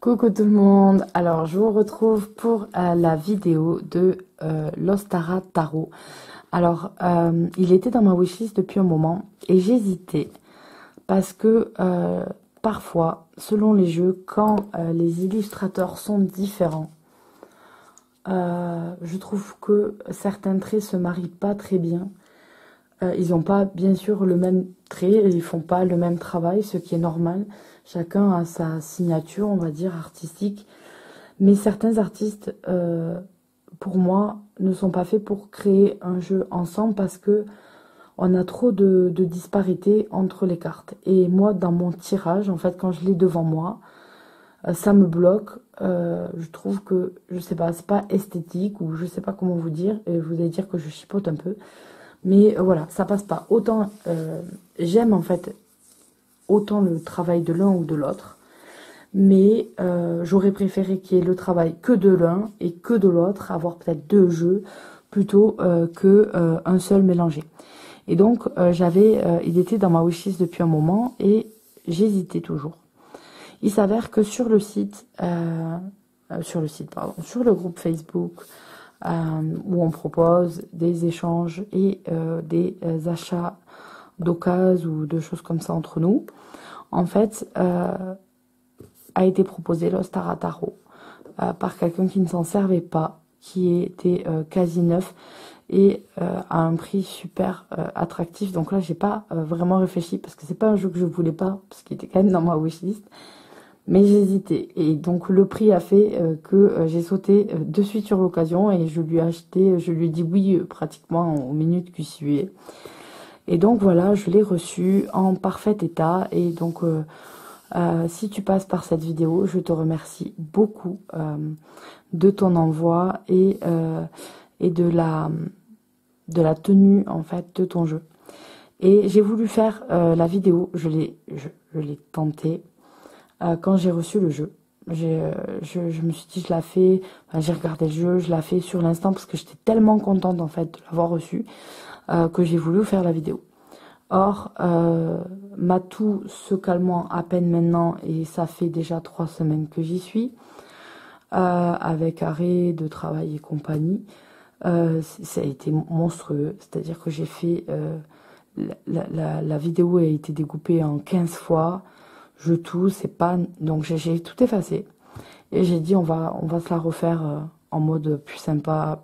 Coucou tout le monde, alors je vous retrouve pour la vidéo de l'Ostara Tarot. Alors il était dans ma wishlist depuis un moment et j'hésitais parce que parfois, selon les jeux, quand les illustrateurs sont différents, je trouve que certains traits se marient pas très bien. Ils n'ont pas bien sûr le même trait, ils font pas le même travail, ce qui est normal. Chacun a sa signature, on va dire, artistique. Mais certains artistes, pour moi, ne sont pas faits pour créer un jeu ensemble parce que on a trop de disparités entre les cartes. Et moi, dans mon tirage, en fait, quand je l'ai devant moi, ça me bloque. Je trouve que, je sais pas, c'est pas esthétique ou je sais pas comment vous dire. Et vous allez dire que je chipote un peu. Mais voilà, ça passe pas. Autant j'aime en fait autant le travail de l'un ou de l'autre. Mais j'aurais préféré qu'il y ait le travail que de l'un et que de l'autre, avoir peut-être deux jeux plutôt que un seul mélangé. Et donc il était dans ma wishlist depuis un moment et j'hésitais toujours. Il s'avère que sur le site, sur le groupe Facebook, où on propose des échanges et des achats d'occasion ou de choses comme ça entre nous. En fait, a été proposé l'Ostara Tarot par quelqu'un qui ne s'en servait pas, qui était quasi neuf et à un prix super attractif. Donc là, j'ai pas vraiment réfléchi parce que c'est pas un jeu que je voulais pas, parce qu'il était quand même dans ma wishlist. Mais j'hésitais et donc le prix a fait que j'ai sauté de suite sur l'occasion et je lui ai acheté, je lui ai dit oui pratiquement aux minutes qui suivaient. Et donc voilà, je l'ai reçu en parfait état et donc si tu passes par cette vidéo, je te remercie beaucoup de ton envoi et de la tenue en fait de ton jeu. Et j'ai voulu faire la vidéo, je l'ai tenté. Quand j'ai reçu le jeu, je me suis dit, je la fais, enfin, j'ai regardé le jeu, je la fais sur l'instant parce que j'étais tellement contente en fait de l'avoir reçu que j'ai voulu faire la vidéo. Or, ma toux se calmant à peine maintenant et ça fait déjà 3 semaines que j'y suis, avec arrêt de travail et compagnie, ça a été monstrueux, c'est-à-dire que j'ai fait, la vidéo a été découpée en 15 fois, je tousse, c'est pas, donc j'ai tout effacé et j'ai dit on va se la refaire en mode plus sympa,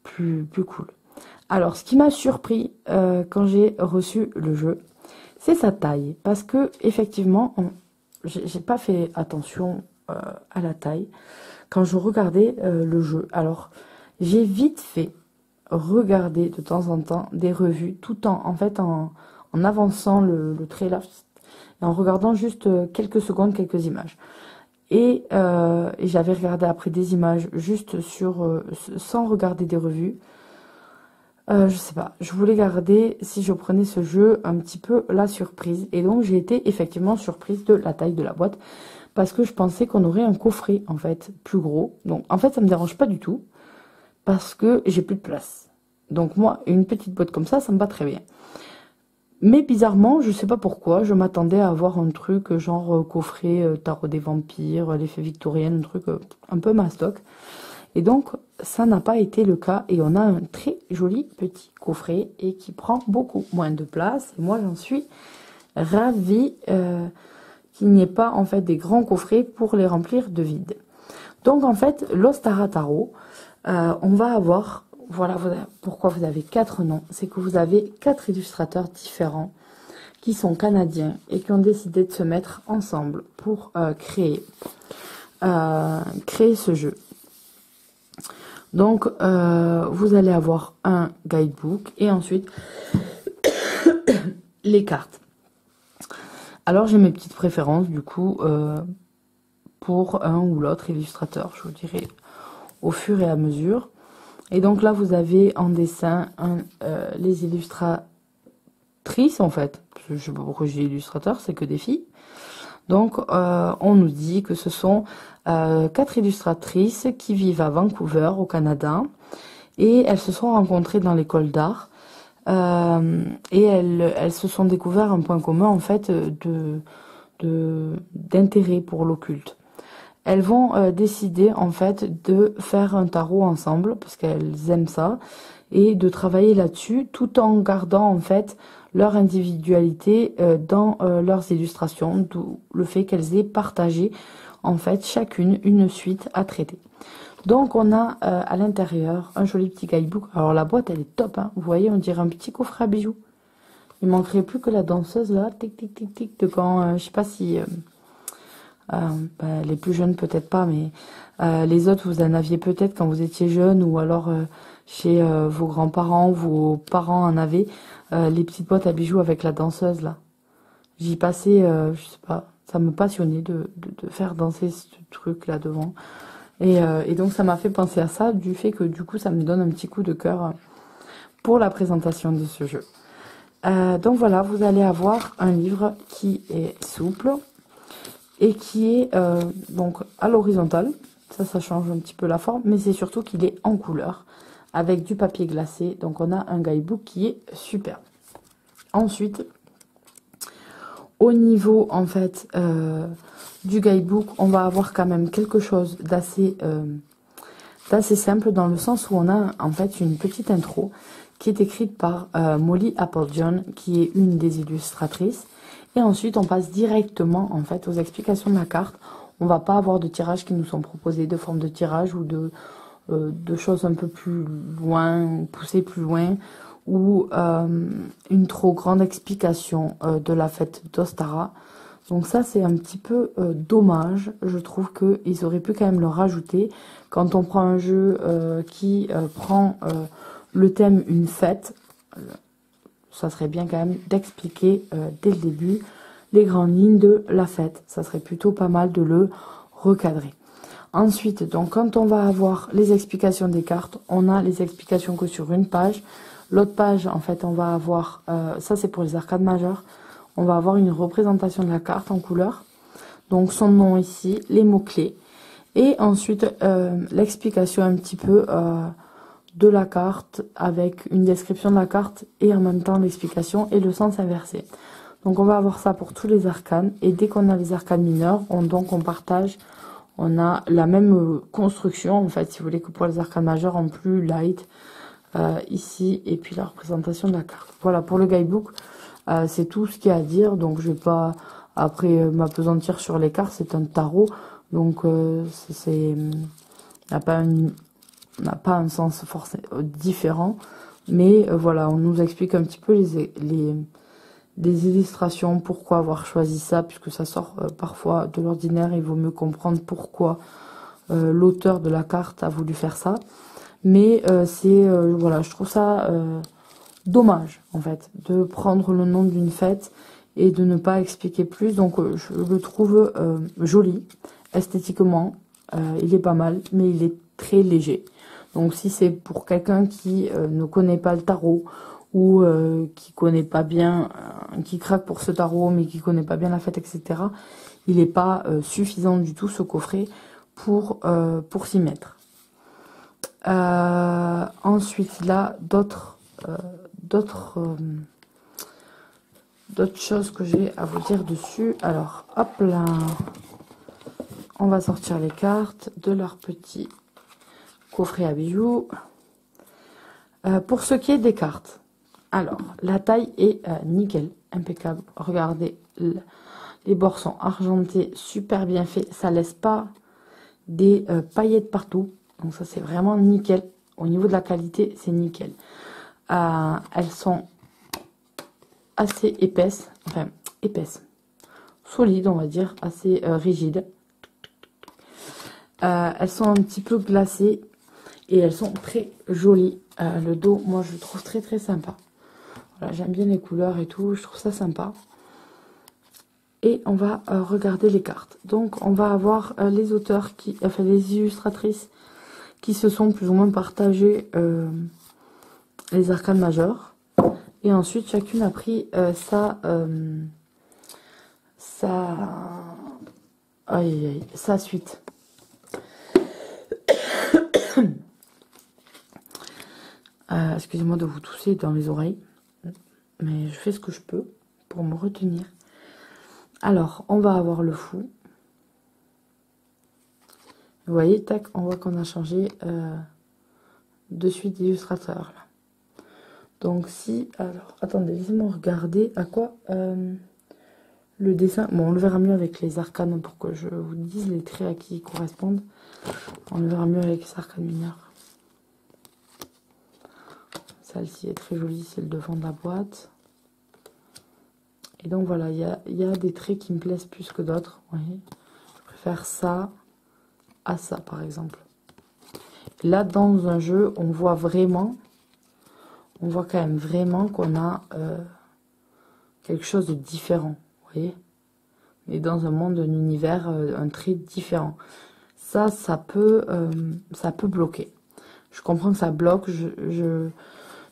plus cool. Alors ce qui m'a surpris quand j'ai reçu le jeu, c'est sa taille parce que effectivement j'ai pas fait attention à la taille quand je regardais le jeu. Alors j'ai vite fait regarder de temps en temps des revues tout en fait en avançant le trailer et en regardant juste quelques secondes, quelques images. Et j'avais regardé après des images juste sans regarder des revues. Je sais pas, je voulais garder, si je prenais ce jeu, un petit peu la surprise. Et donc j'ai été effectivement surprise de la taille de la boîte. Parce que je pensais qu'on aurait un coffret en fait plus gros. Donc en fait ça me dérange pas du tout. Parce que j'ai plus de place. Donc moi, une petite boîte comme ça me va très bien. Mais bizarrement, je sais pas pourquoi, je m'attendais à avoir un truc genre coffret tarot des vampires, l'effet victorien, un truc un peu mastoc. Et donc, ça n'a pas été le cas. Et on a un très joli petit coffret et qui prend beaucoup moins de place. Et moi, j'en suis ravie qu'il n'y ait pas en fait des grands coffrets pour les remplir de vide. Donc en fait, l'Ostara Tarot, on va avoir... Voilà pourquoi vous avez 4 noms. C'est que vous avez 4 illustrateurs différents qui sont canadiens et qui ont décidé de se mettre ensemble pour créer ce jeu. Donc, vous allez avoir un guidebook et ensuite les cartes. Alors, j'ai mes petites préférences du coup pour un ou l'autre illustrateur. Je vous dirai au fur et à mesure. Et donc là, vous avez en dessin les illustratrices, en fait. Je ne sais pas pourquoi je dis illustrateur, c'est que des filles. Donc, on nous dit que ce sont 4 illustratrices qui vivent à Vancouver, au Canada. Et elles se sont rencontrées dans l'école d'art. Et elles se sont découvertes un point commun, en fait, de d'intérêt pour l'occulte. Elles vont décider en fait de faire un tarot ensemble parce qu'elles aiment ça et de travailler là-dessus tout en gardant en fait leur individualité dans leurs illustrations, d'où le fait qu'elles aient partagé en fait chacune une suite à traiter. Donc on a à l'intérieur un joli petit guidebook. Alors la boîte elle est top, hein. Vous voyez, on dirait un petit coffret à bijoux. Il manquerait plus que la danseuse là, tic tic tic tic, de quand, je sais pas si les plus jeunes peut-être pas, mais les autres vous en aviez peut-être quand vous étiez jeune, ou alors chez vos grands-parents, vos parents en avaient, les petites boîtes à bijoux avec la danseuse là. J'y passais, je sais pas, ça me passionnait de faire danser ce truc là devant. Et donc ça m'a fait penser à ça, du fait que du coup ça me donne un petit coup de cœur pour la présentation de ce jeu. Donc voilà, vous allez avoir un livre qui est souple et qui est donc à l'horizontale. Ça change un petit peu la forme, mais c'est surtout qu'il est en couleur avec du papier glacé. Donc on a un guidebook qui est superbe. Ensuite, au niveau en fait du guidebook, on va avoir quand même quelque chose d'assez simple, dans le sens où on a en fait une petite intro qui est écrite par Molly Applejohn, qui est une des illustratrices. Et ensuite, on passe directement en fait aux explications de la carte. On va pas avoir de tirages qui nous sont proposés, de forme de tirage ou de choses un peu plus loin, poussées plus loin, ou une trop grande explication de la fête d'Ostara. Donc ça, c'est un petit peu dommage. Je trouve qu'ils auraient pu quand même le rajouter. Quand on prend un jeu qui prend le thème une fête, ça serait bien quand même d'expliquer dès le début les grandes lignes de la fête. Ça serait plutôt pas mal de le recadrer. Ensuite, donc quand on va avoir les explications des cartes, on a les explications que sur une page. L'autre page, en fait, on va avoir, ça c'est pour les arcades majeures, on va avoir une représentation de la carte en couleur. Donc son nom ici, les mots-clés. Et ensuite, l'explication un petit peu de la carte avec une description de la carte et en même temps l'explication et le sens inversé. Donc on va avoir ça pour tous les arcanes. Et dès qu'on a les arcanes mineures, on partage, on a la même construction en fait, si vous voulez, que pour les arcanes majeures en plus light ici, et puis la représentation de la carte. Voilà pour le guidebook, c'est tout ce qu'il y a à dire. Donc je vais pas après m'apesantir sur les cartes, c'est un tarot, donc n'a pas un sens forcément différent, mais voilà, on nous explique un petit peu des illustrations, pourquoi avoir choisi ça, puisque ça sort parfois de l'ordinaire. Il vaut mieux comprendre pourquoi l'auteur de la carte a voulu faire ça. Mais voilà, je trouve ça dommage en fait de prendre le nom d'une fête et de ne pas expliquer plus. Donc je le trouve joli esthétiquement, il est pas mal, mais il est très léger. Donc si c'est pour quelqu'un qui ne connaît pas le tarot, ou qui connaît pas bien, qui craque pour ce tarot mais qui connaît pas bien la fête, etc., il n'est pas suffisant du tout, ce coffret, pour s'y mettre. Ensuite là, d'autres choses que j'ai à vous dire dessus. Alors hop là, on va sortir les cartes de leur petit coffret à bijoux. Pour ce qui est des cartes, alors la taille est nickel, impeccable. Regardez, les bords sont argentés, super bien fait, ça laisse pas des paillettes partout, donc ça c'est vraiment nickel. Au niveau de la qualité, c'est nickel. Elles sont assez épaisses, enfin épaisses, solides on va dire, assez rigides. Elles sont un petit peu glacées et elles sont très jolies. Le dos, moi je le trouve très très sympa. Voilà, j'aime bien les couleurs et tout, je trouve ça sympa. Et on va regarder les cartes. Donc on va avoir les auteurs, les illustratrices qui se sont plus ou moins partagées les arcanes majeures. Et ensuite chacune a pris sa suite. Excusez-moi de vous tousser dans les oreilles, mais je fais ce que je peux pour me retenir. Alors, on va avoir le fou. Vous voyez, tac, on voit qu'on a changé de suite d'illustrateur. Donc si, alors, attendez, laissez-moi regarder à quoi le dessin... Bon, on le verra mieux avec les arcanes pour que je vous dise les traits à qui ils correspondent. On le verra mieux avec les arcanes mineures. Celle-ci est très jolie, c'est le devant de la boîte. Et donc voilà, il y a des traits qui me plaisent plus que d'autres. Vous voyez, je préfère ça à ça, par exemple. Et là, dans un jeu, on voit vraiment... On voit quand même vraiment qu'on a quelque chose de différent. Vous voyez, on est dans un monde, un univers, un trait différent. Ça peut bloquer. Je comprends que ça bloque.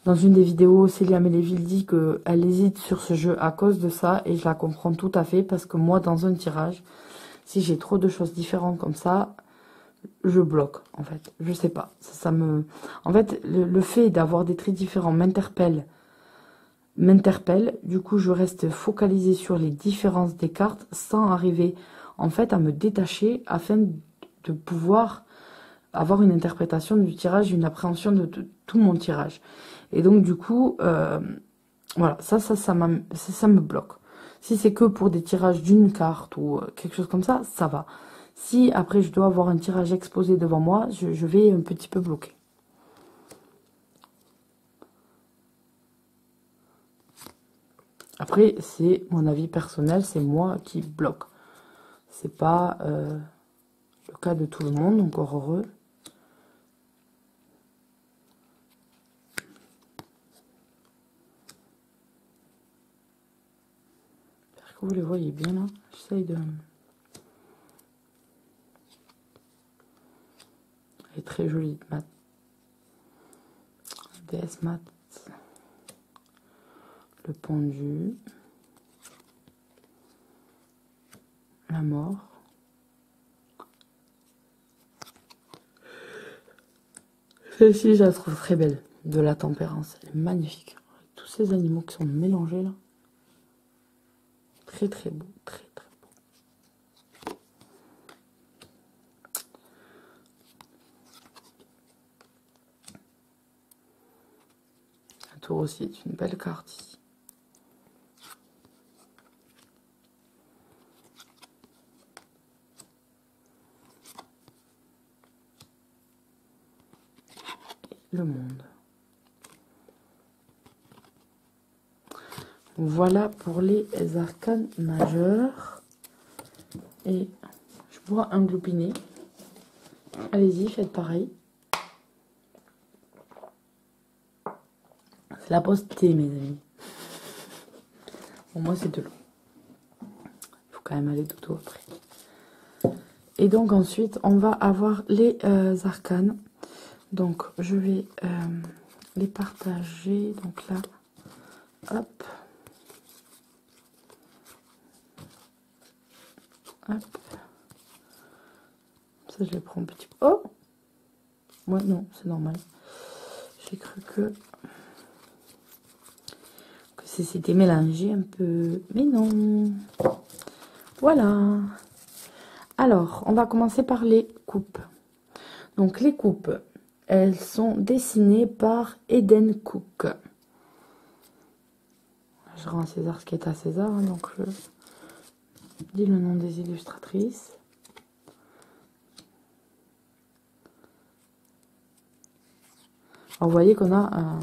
Dans une des vidéos, Célia Méléville dit qu'elle hésite sur ce jeu à cause de ça. Et je la comprends tout à fait parce que moi, dans un tirage, si j'ai trop de choses différentes comme ça, je bloque, en fait. Je sais pas. En fait, le fait d'avoir des traits différents m'interpelle. Du coup, je reste focalisée sur les différences des cartes sans arriver, en fait, à me détacher afin de pouvoir avoir une interprétation du tirage, une appréhension de tout mon tirage. Et donc, du coup, voilà, ça me bloque. Si c'est que pour des tirages d'une carte ou quelque chose comme ça va. Si après, je dois avoir un tirage exposé devant moi, je vais un petit peu bloquer. Après, c'est mon avis personnel, c'est moi qui bloque. C'est pas le cas de tout le monde, encore heureux. J'espère que vous les voyez bien là. J'essaye de... Elle est très jolie, mat. DS mat. Le pendu. La mort. Celle-ci, je la trouve très belle. De la tempérance. Elle est magnifique. Tous ces animaux qui sont mélangés là. Très très beau. Très très beau. La tour aussi est une belle carte ici. Le monde. Voilà pour les arcanes majeurs. Et je bois un gloupinet. Allez-y, faites pareil. C'est la pause thé, mes amis. Pour moi, c'est de l'eau. Il faut quand même aller dodo après. Et donc ensuite, on va avoir les arcanes. Donc, je vais les partager. Donc là, hop. Hop. Ça, je les prends un petit peu. Oh! Ouais, non, c'est normal. J'ai cru que c'était mélangé un peu. Mais non. Voilà. Alors, on va commencer par les coupes. Donc, les coupes, elles sont dessinées par Eden Cook. Je rends à César ce qui est à César. Hein, donc, je dis le nom des illustratrices. Alors, vous voyez qu'on a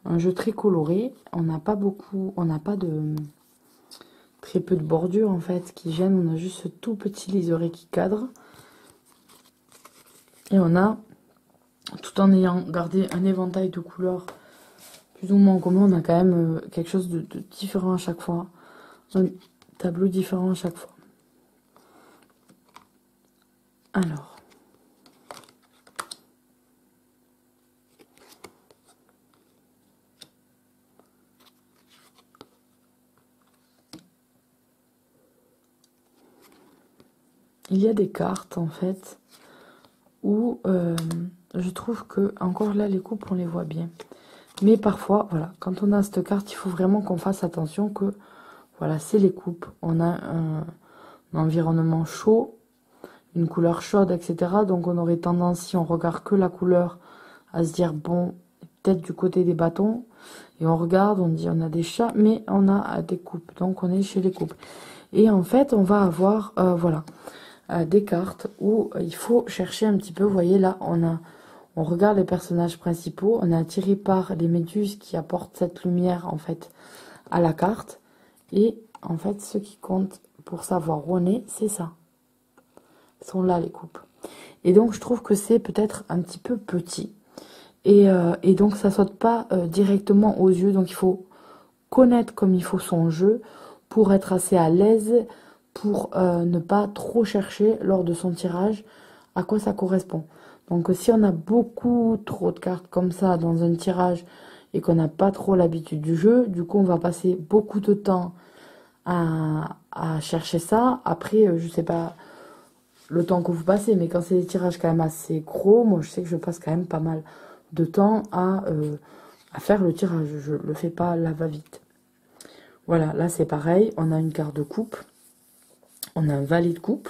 un jeu très coloré. On n'a pas beaucoup, on n'a pas de... Très peu de bordure en fait qui gêne. On a juste ce tout petit liseré qui cadre. Et on a, tout en ayant gardé un éventail de couleurs plus ou moins commun, on a quand même quelque chose de différent à chaque fois. Un tableau différent à chaque fois. Alors. Il y a des cartes en fait où je trouve que encore là les coupes on les voit bien. Mais parfois, voilà, quand on a cette carte, il faut vraiment qu'on fasse attention que Voilà, c'est les coupes. On a un environnement chaud, une couleur chaude, etc. Donc on aurait tendance, si on regarde que la couleur, à se dire, bon, peut-être du côté des bâtons. Et on regarde, on dit, on a des chats, mais on a des coupes. Donc on est chez les coupes. Et en fait, on va avoir, voilà, des cartes où il faut chercher un petit peu. Vous voyez, là, on regarde les personnages principaux. On est attiré par les méduses qui apportent cette lumière, en fait, à la carte. Et en fait, ce qui compte pour savoir où on est, c'est ça. Sont là les coupes. Et donc, je trouve que c'est peut-être un petit peu petit. Et donc, ça saute pas directement aux yeux. Donc, il faut connaître comme il faut son jeu pour être assez à l'aise, pour ne pas trop chercher lors de son tirage à quoi ça correspond. Donc, si on a beaucoup trop de cartes comme ça dans un tirage et qu'on n'a pas trop l'habitude du jeu, du coup, on va passer beaucoup de temps à chercher ça. Après, je sais pas le temps que vous passez, mais quand c'est des tirages quand même assez gros, moi je sais que je passe quand même pas mal de temps à faire le tirage. Je le fais pas là va-vite. Voilà, là c'est pareil, on a une carte de coupe, on a un valet de coupe,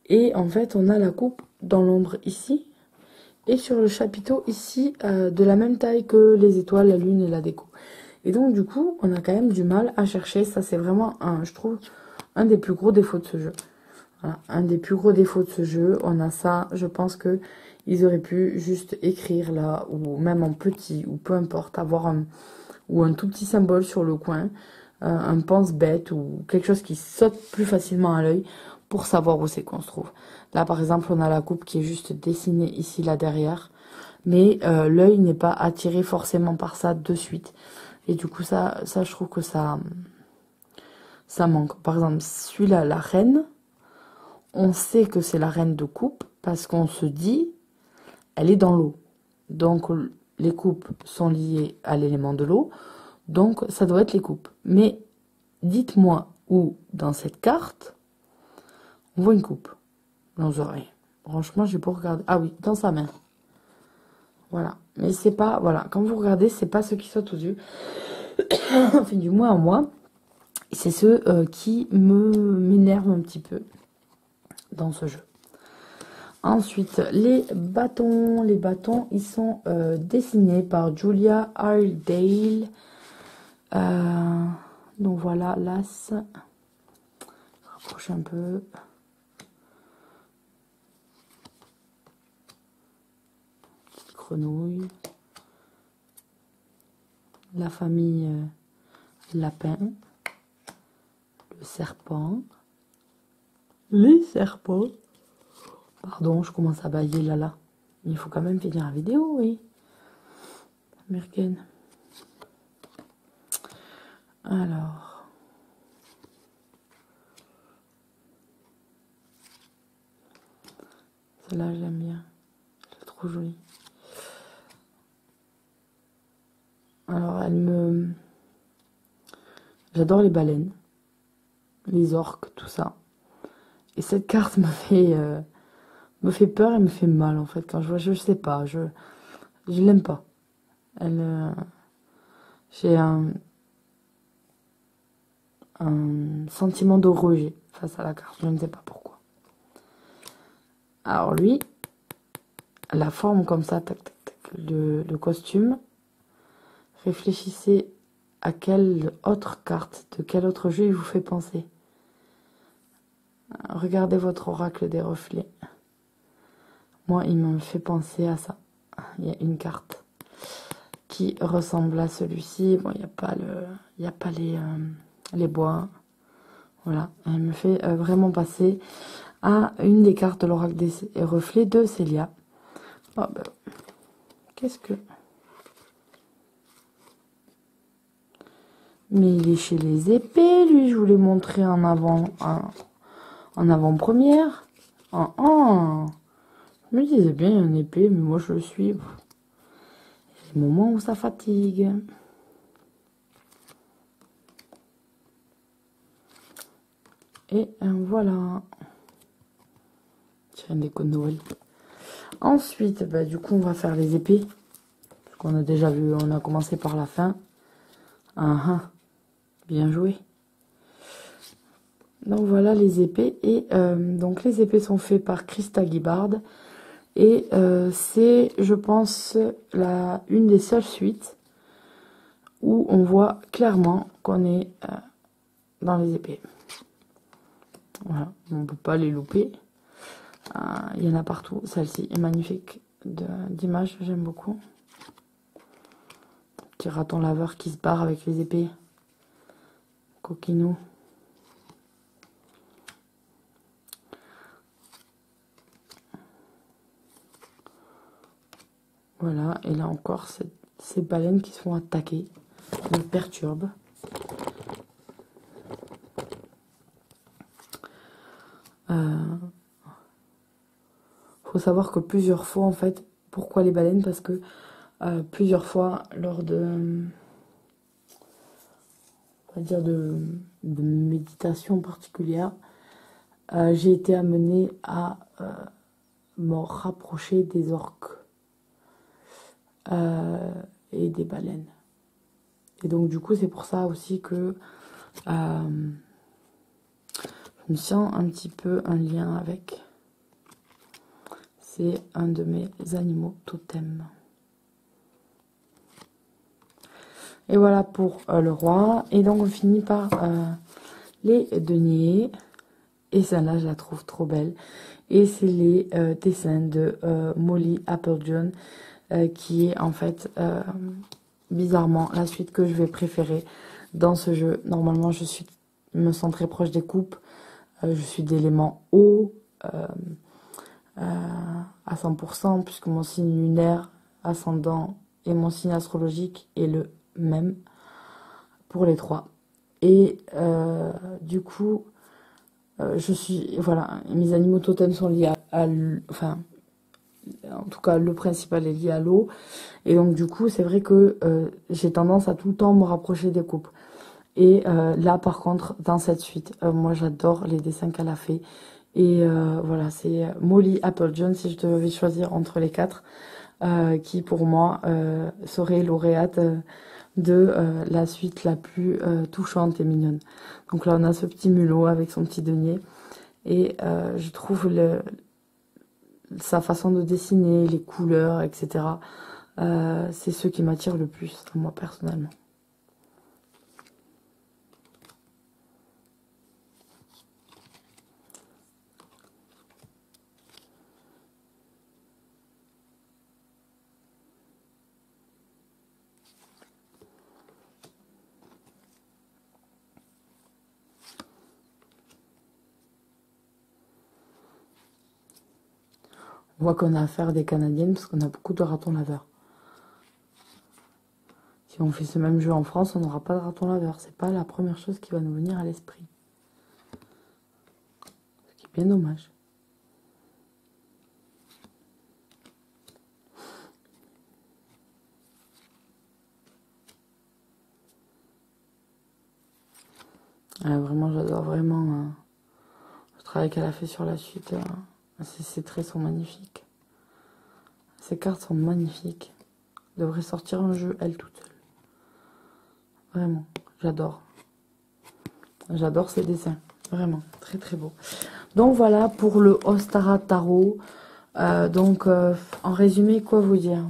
et en fait on a la coupe dans l'ombre ici, et sur le chapiteau ici, de la même taille que les étoiles, la lune et la déco. Et donc du coup, on a quand même du mal à chercher, ça c'est vraiment, je trouve, un des plus gros défauts de ce jeu. Voilà, un des plus gros défauts de ce jeu, on a ça, je pense que ils auraient pu juste écrire là, ou même en petit, ou peu importe, avoir un tout petit symbole sur le coin, un pense-bête, ou quelque chose qui saute plus facilement à l'œil, pour savoir où c'est qu'on se trouve. Là par exemple, on a la coupe qui est juste dessinée ici, là derrière, mais l'œil n'est pas attiré forcément par ça de suite. Et du coup, ça je trouve que ça manque. Par exemple, celui-là, la reine, on sait que c'est la reine de coupe parce qu'on se dit, elle est dans l'eau. Donc, les coupes sont liées à l'élément de l'eau. Donc, ça doit être les coupes. Mais, dites-moi où, dans cette carte, on voit une coupe. Non, je rien. Franchement, j'ai pas regardé. Ah oui, dans sa main. Voilà. Mais c'est pas, voilà. Quand vous regardez, c'est pas ce qui saute aux yeux. Enfin, du moins en moi. C'est ceux qui m'énervent un petit peu dans ce jeu. Ensuite, les bâtons. Les bâtons, ils sont dessinés par Julia Iredale. Donc voilà, l'as. Rapproche un peu. Petite grenouille. La famille lapin. Le serpent. Les serpents. Pardon, je commence à bailler là. Il faut quand même finir la vidéo, oui. Américaine. Alors. Celle-là, j'aime bien. C'est trop joli. Alors, j'adore les baleines. Les orques, tout ça. Et cette carte me fait peur et me fait mal, en fait. Quand je vois, je sais pas, je l'aime pas. J'ai un sentiment de rejet face à la carte. Je ne sais pas pourquoi. Alors lui, la forme comme ça, tac, tac, tac, le costume. Réfléchissez à quelle autre carte, de quel autre jeu il vous fait penser. Regardez votre oracle des reflets. Moi, il me fait penser à ça. Il y a une carte qui ressemble à celui-ci. Bon, il n'y a pas les bois. Voilà. Elle me fait vraiment passer à une des cartes de l'oracle des reflets de Célia. Oh, ben, qu'est-ce que... Mais il est chez les épées, lui. Je vous l'ai montré en avant-première. Je me disais bien, il y a une épée, mais moi je le suis. Il y a des moments où ça fatigue. Et voilà. Tiens, des déco de Noël. Ensuite, bah, du coup, on va faire les épées. Parce qu'on a déjà vu, on a commencé par la fin. Bien joué. Donc voilà les épées. Et donc les épées sont faites par Krista Gibbard. Et c'est, je pense, une des seules suites où on voit clairement qu'on est dans les épées. Voilà, on ne peut pas les louper. Il y en a partout. Celle-ci est magnifique d'image, j'aime beaucoup. Petit raton laveur qui se barre avec les épées. Coquinou. Voilà, et là encore, ces baleines qui se font attaquer me perturbent. Faut savoir que plusieurs fois, en fait, pourquoi les baleines? Parce que plusieurs fois, lors de, on va dire de méditation particulière, j'ai été amenée à me rapprocher des orques et des baleines. Et donc, du coup, c'est pour ça aussi que je me sens un petit peu un lien avec. C'est un de mes animaux totems. Et voilà pour le roi. Et donc on finit par les deniers. Et celle-là, je la trouve trop belle. Et c'est les dessins de Molly Applejohn, qui est en fait bizarrement la suite que je vais préférer dans ce jeu. Normalement, je me sens très proche des coupes. Je suis d'éléments eau. À 100%, puisque mon signe lunaire, ascendant et mon signe astrologique est le même pour les trois. Et du coup, voilà, mes animaux totems sont liés enfin, en tout cas, le principal est lié à l'eau. Et donc, du coup, c'est vrai que j'ai tendance à tout le temps me rapprocher des coupes. Et là, par contre, dans cette suite, moi, j'adore les dessins qu'elle a fait. Et voilà, c'est Molly Applejohn, si je devais choisir entre les quatre, qui pour moi serait lauréate de la suite la plus touchante et mignonne. Donc là, on a ce petit mulot avec son petit denier. Et je trouve sa façon de dessiner, les couleurs, etc. C'est ce qui m'attire le plus, moi personnellement. On voit qu'on a affaire à des Canadiennes parce qu'on a beaucoup de ratons laveurs. Si on fait ce même jeu en France, on n'aura pas de ratons laveurs. C'est pas la première chose qui va nous venir à l'esprit. Ce qui est bien dommage. Vraiment, j'adore vraiment le travail qu'elle a fait sur la suite. Ces traits sont magnifiques. Ces cartes sont magnifiques. Elle devrait sortir un jeu, elle toute seule. Vraiment, j'adore. J'adore ces dessins. Vraiment, très très beau. Donc voilà pour le Ostara Tarot. En résumé, quoi vous dire?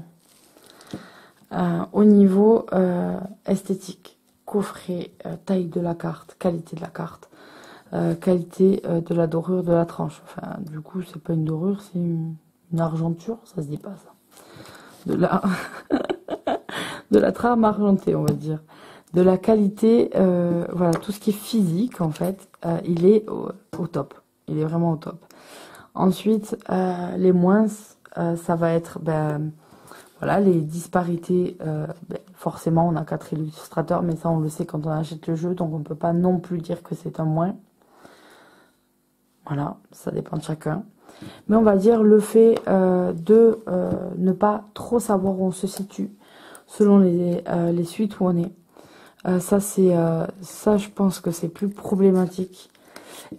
Au niveau esthétique, coffret, taille de la carte, qualité de la carte, qualité de la dorure de la tranche. Enfin, du coup, c'est pas une dorure, c'est une argenture, ça se dit pas ça. De la trame argentée, on va dire. De la qualité, voilà, tout ce qui est physique, en fait, il est au top. Il est vraiment au top. Ensuite, les moins, ça va être, voilà, les disparités. Forcément, on a 4 illustrateurs, mais ça, on le sait quand on achète le jeu, donc on ne peut pas non plus dire que c'est un moins. Voilà, ça dépend de chacun. Mais on va dire le fait de ne pas trop savoir où on se situe selon les suites où on est. Ça, je pense que c'est plus problématique.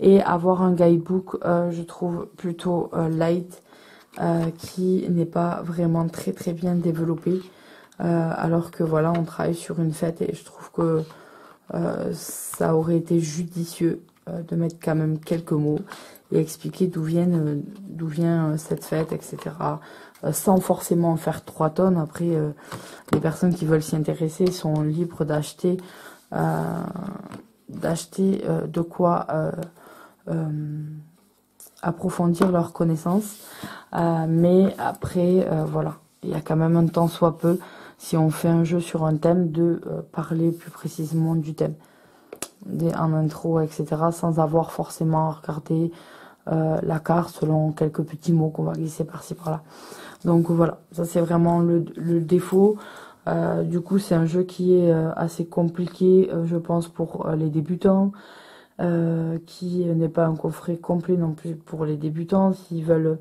Et avoir un guidebook, je trouve plutôt light, qui n'est pas vraiment très très bien développé. Alors que voilà, on travaille sur une fête et je trouve que ça aurait été judicieux de mettre quand même quelques mots et expliquer d'où vient cette fête, etc. Sans forcément en faire 3 tonnes. Après, les personnes qui veulent s'y intéresser sont libres d'acheter de quoi approfondir leurs connaissances. Mais après, voilà, il y a quand même un temps soit peu, si on fait un jeu sur un thème, de parler plus précisément du thème. En intro, etc., sans avoir forcément à regarder la carte selon quelques petits mots qu'on va glisser par-ci par-là. Donc voilà, ça c'est vraiment le défaut. Du coup, c'est un jeu qui est assez compliqué, je pense, pour les débutants, qui n'est pas un coffret complet non plus pour les débutants, s'ils veulent...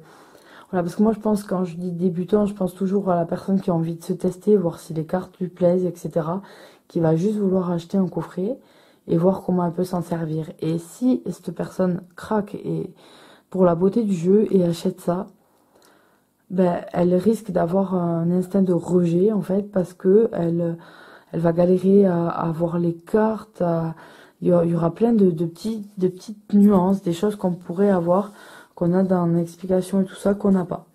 Voilà, parce que moi je pense, quand je dis débutant, je pense toujours à la personne qui a envie de se tester, voir si les cartes lui plaisent, etc., qui va juste vouloir acheter un coffret et voir comment elle peut s'en servir. Et si cette personne craque pour la beauté du jeu et achète ça, ben, elle risque d'avoir un instinct de rejet, en fait, parce que elle va galérer à voir les cartes. Il y aura plein de petites nuances, des choses qu'on pourrait avoir, qu'on a dans l'explication et tout ça, qu'on n'a pas.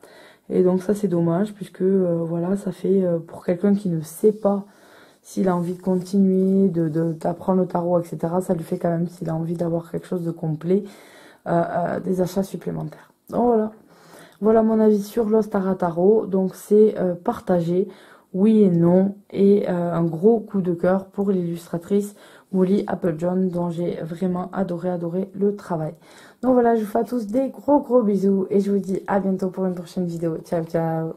Et donc ça, c'est dommage, puisque voilà, ça fait pour quelqu'un qui ne sait pas s'il a envie de continuer, d'apprendre le tarot, etc., ça lui fait quand même, s'il a envie d'avoir quelque chose de complet, des achats supplémentaires. Donc voilà. Voilà mon avis sur Lost Tara Tarot. Donc c'est partagé, oui et non. Et un gros coup de cœur pour l'illustratrice Molly Applejohn, dont j'ai vraiment adoré le travail. Donc voilà, je vous fais à tous des gros bisous et je vous dis à bientôt pour une prochaine vidéo. Ciao, ciao.